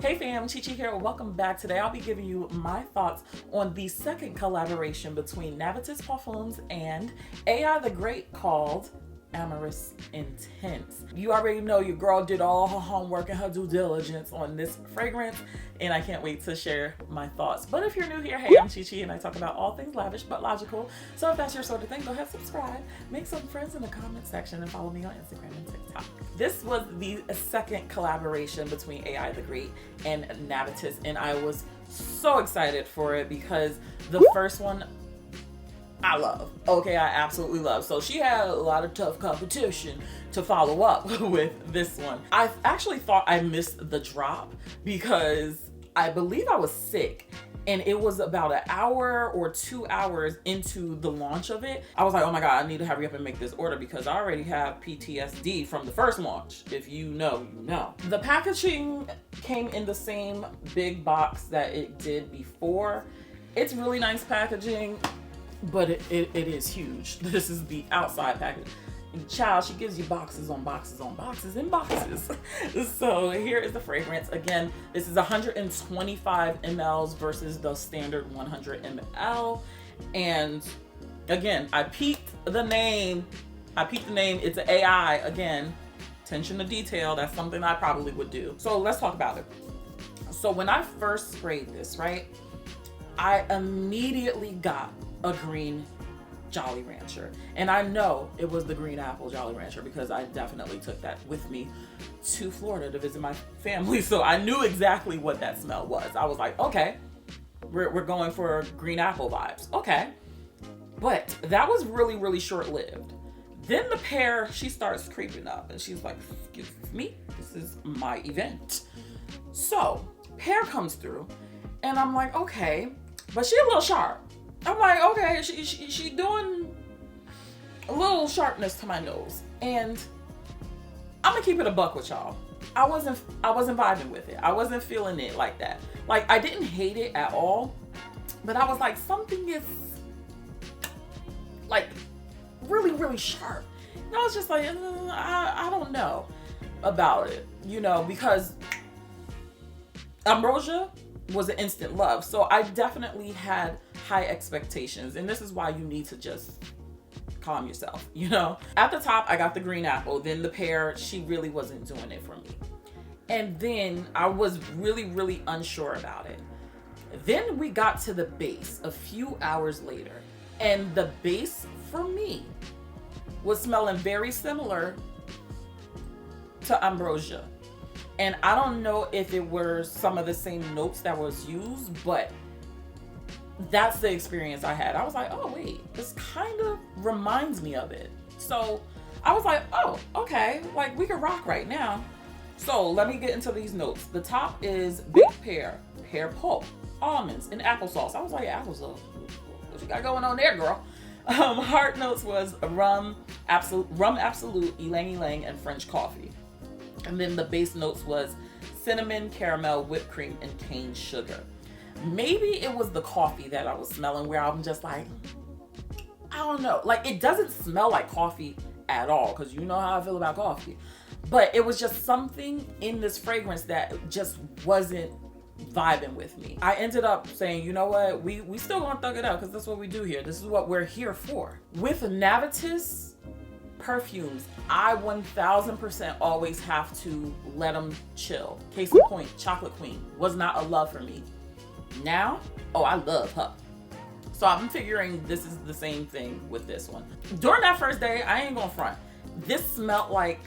Hey fam, Chichi here. Welcome back. Today I'll be giving you my thoughts on the second collaboration between Navitus Parfums and AI the Great called Amorous Intense. You already know your girl did all her homework and her due diligence on this fragrance, and I can't wait to share my thoughts. But if you're new here, hey, I'm Chichi and I talk about all things lavish but logical. So if that's your sort of thing, go ahead, subscribe, make some friends in the comment section, and follow me on Instagram and TikTok. This was the second collaboration between AI the Great and Navitus, and I was so excited for it because the first one I love. Okay, I absolutely love. So she had a lot of tough competition to follow up with this one. I actually thought I missed the drop because I believe I was sick and it was about an hour or 2 hours into the launch of it. I was like, oh my God, I need to hurry up and make this order because I already have PTSD from the first launch. If you know, you know. The packaging came in the same big box that it did before. It's really nice packaging, but it is huge. This is the outside package. And child, she gives you boxes on boxes on boxes and boxes. So here is the fragrance. Again, this is 125 mLs versus the standard 100 ml. And again, I peeked the name. It's an AI. Again, attention to detail. That's something I probably would do. So let's talk about it. So when I first sprayed this, right, I immediately got a green Jolly Rancher. And I know it was the green apple Jolly Rancher because I definitely took that with me to Florida to visit my family. So I knew exactly what that smell was. I was like, okay, we're going for green apple vibes. Okay. But that was really, really short-lived. Then the pear, she starts creeping up and she's like, excuse me, this is my event. So pear comes through and I'm like, okay, but she a little sharp. I'm like, okay, she doing a little sharpness to my nose. And I'm gonna keep it a buck with y'all. I wasn't vibing with it. I wasn't feeling it like that. Like, I didn't hate it at all, but I was like, something is like really, really sharp. And I was just like, I don't know about it, you know, because Ambrosia was an instant love. So I definitely had high expectations, and this is why you need to just calm yourself, you know? At the top, I got the green apple, then the pear, she really wasn't doing it for me. And then I was really, really unsure about it. Then we got to the base a few hours later, and the base for me was smelling very similar to Ambrosia. And I don't know if it were some of the same notes that was used, but that's the experience I had. I was like, oh wait, this kind of reminds me of it. So I was like, oh, okay, like we can rock right now. So let me get into these notes. The top is big pear, pear pulp, almonds, and applesauce. I was like, applesauce, what you got going on there, girl? Heart notes was rum absolute, ylang ylang, and French coffee. And then the base notes was cinnamon, caramel, whipped cream, and cane sugar. Maybe it was the coffee that I was smelling where I'm just like, I don't know. Like, it doesn't smell like coffee at all because you know how I feel about coffee. But it was just something in this fragrance that just wasn't vibing with me. I ended up saying, you know what? We still gonna thug it out because that's what we do here. This is what we're here for. With Navitus perfumes, I 1000% always have to let them chill. Case in point, Chocolate Queen was not a love for me. Now, oh, I love her. So I'm figuring this is the same thing with this one. During that first day, I ain't gonna front. This smelled like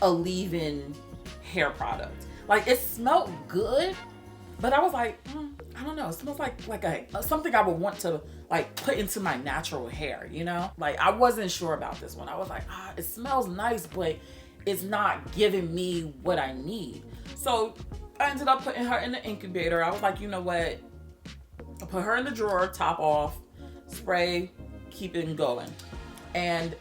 a leave-in hair product. Like, it smelled good, but I was like, I don't know. It smells like something I would want to like put into my natural hair, you know? Like, I wasn't sure about this one. I was like, it smells nice, but it's not giving me what I need. So I ended up putting her in the incubator. I was like, you know what? I'll put her in the drawer, top off, spray, keep it going. And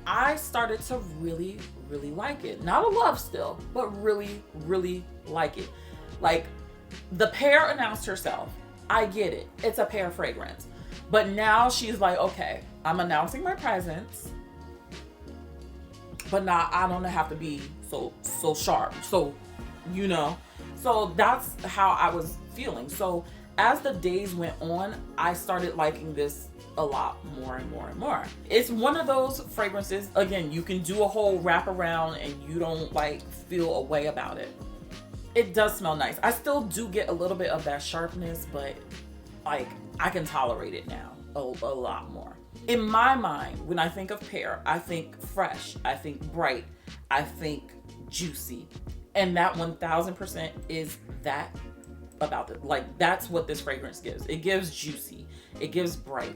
I started to really, really like it. Not a love still, but really, really like it. Like, the pear announced herself. I get it. It's a pear fragrance. But now she's like, okay, I'm announcing my presence, but now I don't have to be so sharp. So, you know, So that's how I was feeling. So as the days went on, I started liking this a lot more and more and more. It's one of those fragrances, again, you can do a whole wraparound and you don't like feel a way about it. It does smell nice. I still do get a little bit of that sharpness, but like I can tolerate it now a lot more. In my mind, when I think of pear, I think fresh, I think bright, I think juicy. And that 1000% is that about it. Like that's what this fragrance gives. It gives juicy, it gives bright.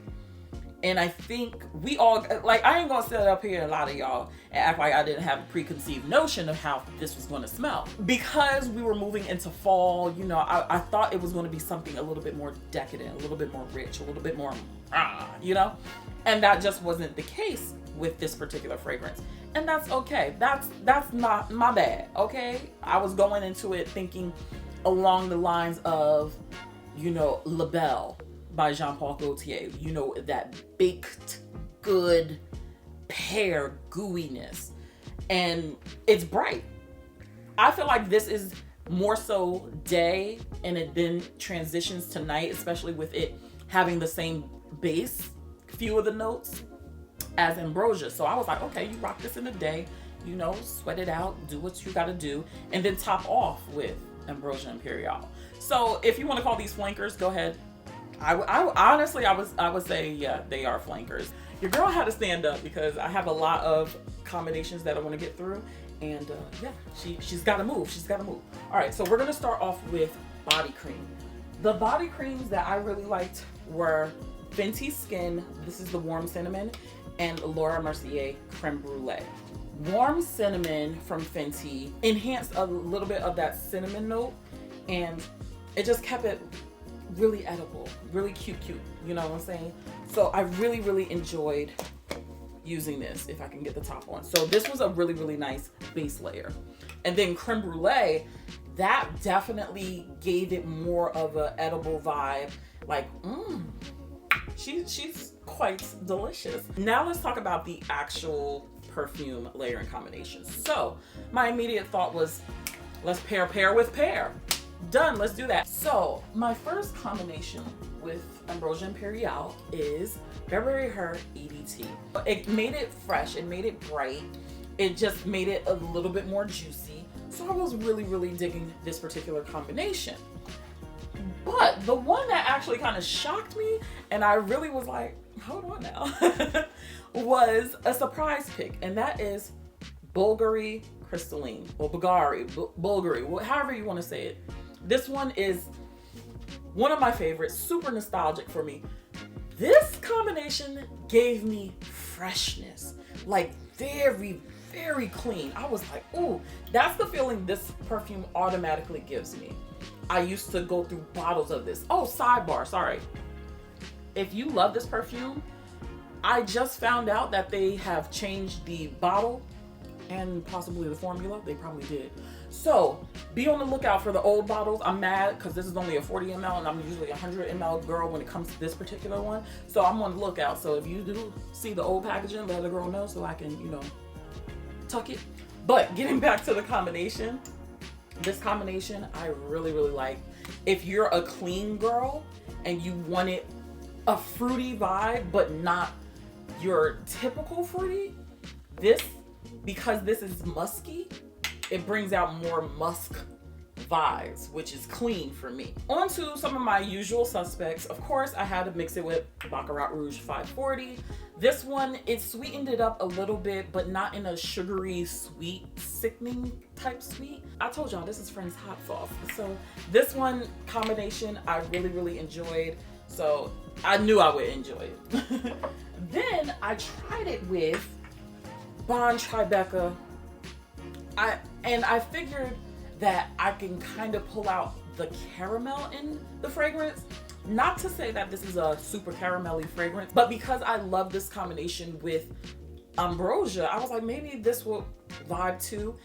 And I think we all, like, I ain't gonna sit up here, a lot of y'all, and act like I didn't have a preconceived notion of how this was gonna smell. Because we were moving into fall, you know, I thought it was gonna be something a little bit more decadent, a little bit more rich, a little bit more, you know? And that just wasn't the case with this particular fragrance. And that's okay. That's not my bad, okay? I was going into it thinking along the lines of, you know, La Belle by Jean-Paul Gaultier, you know, that baked good pear gooiness, and it's bright. I feel like this is more so day, and it then transitions to night, especially with it having the same base, few of the notes as Ambrosia. So I was like, okay, you rock this in the day, you know, sweat it out, do what you gotta do, and then top off with Ambrosian Imperiale. So if you want to call these flankers, go ahead. I honestly, I would say, yeah, they are flankers. Your girl had to stand up because I have a lot of combinations that I want to get through, and yeah, she's got to move. She's got to move. All right, so we're gonna start off with body cream. The body creams that I really liked were Fenty Skin. This is the Warm Cinnamon, and Laura Mercier Creme Brulee. Warm Cinnamon from Fenty enhanced a little bit of that cinnamon note, and it just kept it really edible, really cute, you know what I'm saying? So I really enjoyed using this, if I can get the top on. So this was a really nice base layer. And then Creme Brulee, that definitely gave it more of an edible vibe. Like, she's quite delicious. Now let's talk about the actual perfume layering combination. So my immediate thought was, let's pair with pear. Done, let's do that. So my first combination with Ambrosia Imperiale is Burberry Her EDT. It made it fresh, it made it bright, it just made it a little bit more juicy. So I was really digging this particular combination. But the one that actually kind of shocked me, and I really was like, hold on now, was a surprise pick, and that is Bulgari Crystalline, or Bulgari, however you want to say it. This one is one of my favorites, super nostalgic for me. This combination gave me freshness, like very clean. I was like, ooh, that's the feeling this perfume automatically gives me. I used to go through bottles of this. Oh, sidebar, sorry. If you love this perfume, I just found out that they have changed the bottle and possibly the formula. They probably did. So be on the lookout for the old bottles. I'm mad because this is only a 40 ml and I'm usually a 100 ml girl when it comes to this particular one. So I'm on the lookout. So if you do see the old packaging, let the girl know so I can, you know, tuck it. But getting back to the combination, this combination I really like. If you're a clean girl and you wanted a fruity vibe but not your typical fruity, this, because this is musky, it brings out more musk vibes, which is clean for me. On to some of my usual suspects. Of course, I had to mix it with Baccarat Rouge 540. This one, it sweetened it up a little bit, but not in a sugary, sweet, sickening type sweet. I told y'all this is Friend's hot sauce. So this one combination I really enjoyed. So I knew I would enjoy it. Then I tried it with Bon Tribeca. I figured that I can kind of pull out the caramel in the fragrance. Not to say that this is a super caramelly fragrance, but because I love this combination with Ambrosia, I was like, maybe this will vibe too.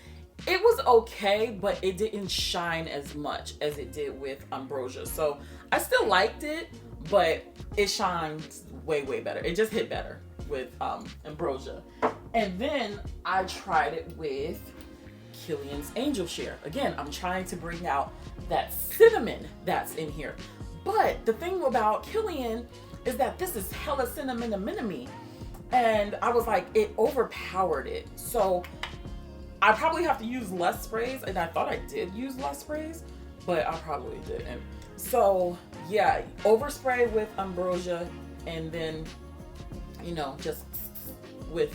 It was okay, but it didn't shine as much as it did with Ambrosia. So I still liked it, but it shines way better. It just hit better with Ambrosia. And then I tried it with Kilian's Angel Share. Again, I'm trying to bring out that cinnamon that's in here. But the thing about Kilian is that this is hella cinnamon. And I was like, it overpowered it. So I probably have to use less sprays. And I thought I did use less sprays, but I probably didn't. So yeah, overspray with Ambrosia, and then, you know, just with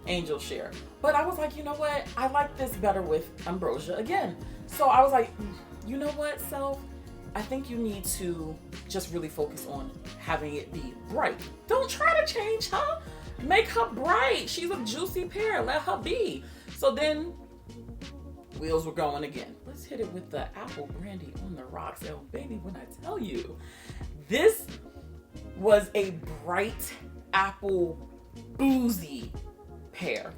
Angel Share. But I was like, you know what? I like this better with Ambrosia again. So I was like, you know what, self? I think you need to just really focus on having it be bright. Don't try to change her. Make her bright. She's a juicy pear. Let her be. So then wheels were going again. Let's hit it with the apple brandy on the rocks. Oh, baby, when I tell you, this was a bright apple boozy pear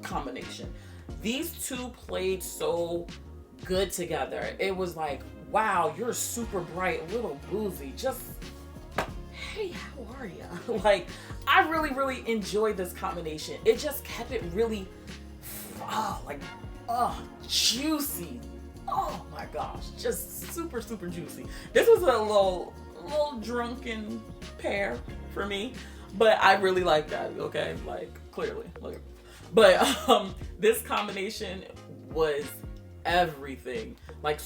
combination. These two played so good together. It was like, wow, you're super bright, a little boozy. Just, hey, how are you? Like, I really enjoyed this combination. It just kept it really, juicy. Oh my gosh, just super juicy. This was a little drunken pear for me, but I really like that, okay? Like, clearly, look. But this combination was everything. Like,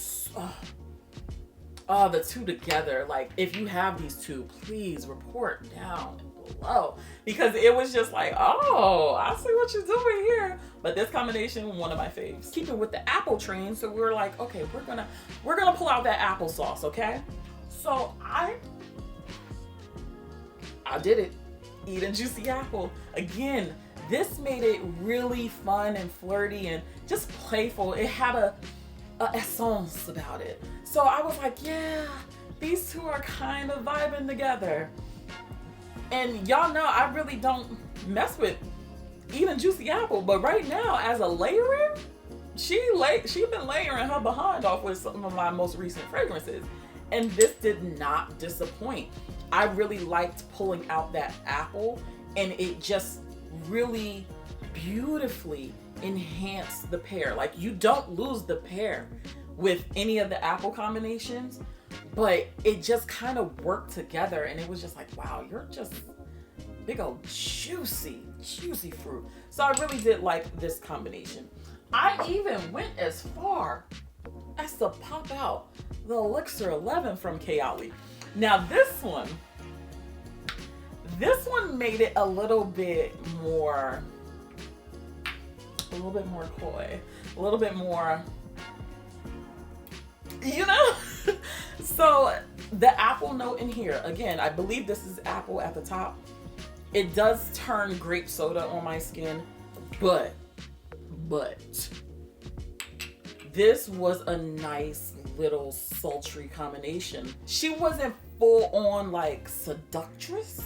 the two together. Like, if you have these two, please report down below, because it was just like, oh, I see what you're doing here. But this combination, one of my faves. Keeping with the apple train, so we were like, okay, we're gonna pull out that applesauce, okay? So I did it. Eat a juicy apple. Again, this made it really fun and flirty and just playful. It had a essence about it. So I was like, yeah, these two are kind of vibing together. And y'all know I really don't mess with eating juicy apple, but right now as a layerer, she been layering her behind off with some of my most recent fragrances, and this did not disappoint. I really liked pulling out that apple, and it just really beautifully enhanced the pear. Like, you don't lose the pear with any of the apple combinations, but it just kind of worked together, and it was just like, wow, you're just big old juicy fruit. So I really did like this combination. I even went as far as to pop out the Elixir 11 from KAYALI. Now this one made it a little bit more coy, a little bit more, you know? So the apple note in here, again, I believe this is apple at the top. It does turn grape soda on my skin, but this was a nice little sultry combination. She wasn't full on like seductress,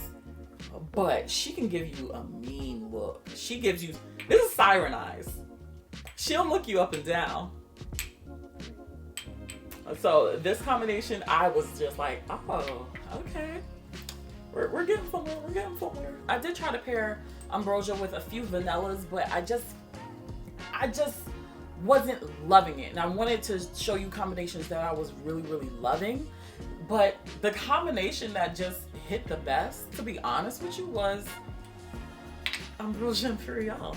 but she can give you a mean look. She gives you, this is siren eyes. She'll look you up and down. So this combination, I was just like, oh, okay. We're getting somewhere, I did try to pair Ambrosia with a few vanillas, but I just wasn't loving it. And I wanted to show you combinations that I was really loving. But the combination that just hit the best, to be honest with you, was Ambrosia Imperiale.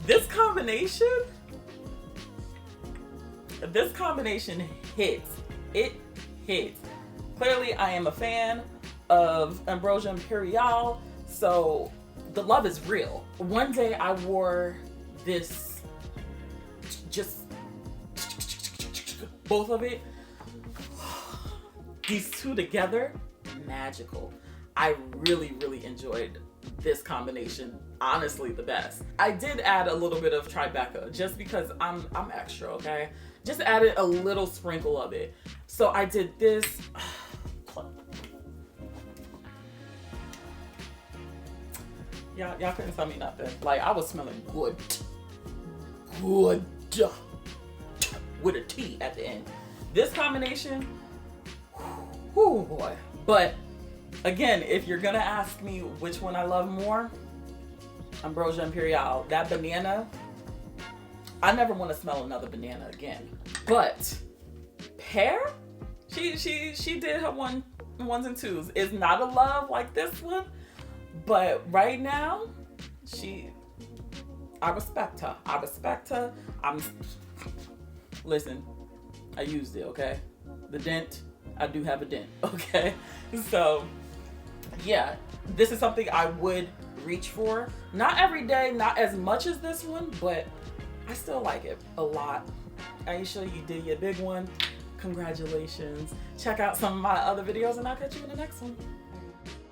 This combination hits. It hits. Clearly, I am a fan of Ambrosia Imperiale, so the love is real. One day I wore this, just both of it, these two together, magical. I really enjoyed this combination, honestly the best. I did add a little bit of Tribeca just because I'm extra, okay? Just added a little sprinkle of it. So I did this. Y'all couldn't tell me nothing. Like, I was smelling good with a T at the end. This combination, whoo boy. But again, if you're gonna ask me which one I love more, Ambrosia Imperiale. That banana I never want to smell another banana again. But pear, she did her ones and twos. It's not a love like this one, but right now, I respect her. I respect her. Listen, I used it, okay? The dent, I do have a dent, okay? So, yeah, this is something I would reach for. Not every day, not as much as this one, but I still like it a lot. Aisha, you did your big one. Congratulations. Check out some of my other videos and I'll catch you in the next one.